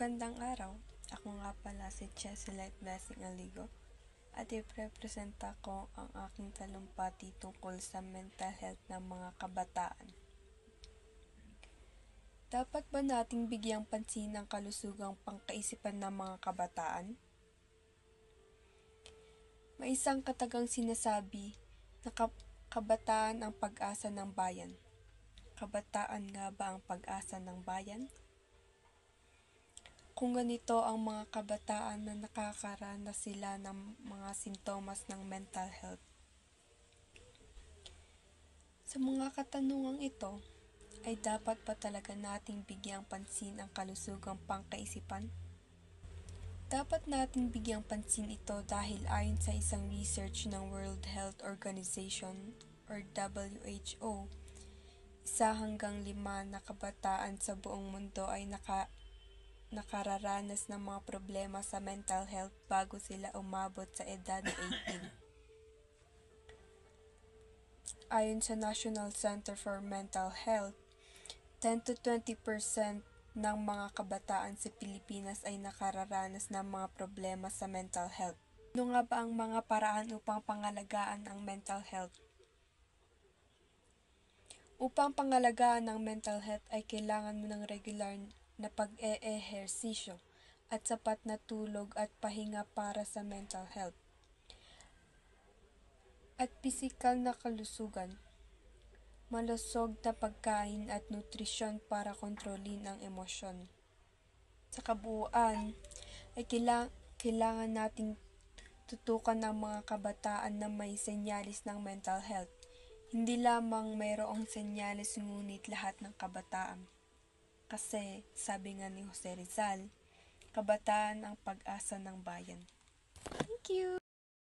Magandang araw. Ako nga pala si Chesilite Blessing Aligo at iprepresenta ko ang aking talumpati tungkol sa mental health ng mga kabataan. Dapat ba nating bigyang pansin ang kalusugang pangkaisipan ng mga kabataan? May isang katagang sinasabi na kabataan ang pag-asa ng bayan. Kabataan nga ba ang pag-asa ng bayan? Kung ganito ang mga kabataan na nakakaranas sila ng mga sintomas ng mental health. Sa mga katanungang ito, ay dapat pa talaga nating bigyang pansin ang kalusugang pangkaisipan? Dapat nating bigyang pansin ito dahil ayon sa isang research ng World Health Organization or WHO, 1 hanggang 5 na kabataan sa buong mundo ay nakararanas ng mga problema sa mental health bago sila umabot sa edad na 18. Ayon sa National Center for Mental Health, 10 to 20% ng mga kabataan sa Pilipinas ay nakararanas ng mga problema sa mental health. Ano nga ba ang mga paraan upang pangalagaan ang mental health? Upang pangalagaan ang mental health ay kailangan mo ng regular na pag-eehersisyo at sapat na tulog at pahinga para sa mental health. At pisikal na kalusugan, malusog na pagkain at nutrisyon para kontrolin ang emosyon. Sa kabuuan, ay kailangan nating tutukan ng mga kabataan na may senyalis ng mental health. Hindi lamang mayroong senyalis ngunit lahat ng kabataan. Kasi, sabi nga ni Jose Rizal, kabataan ang pag-asa ng bayan. Thank you!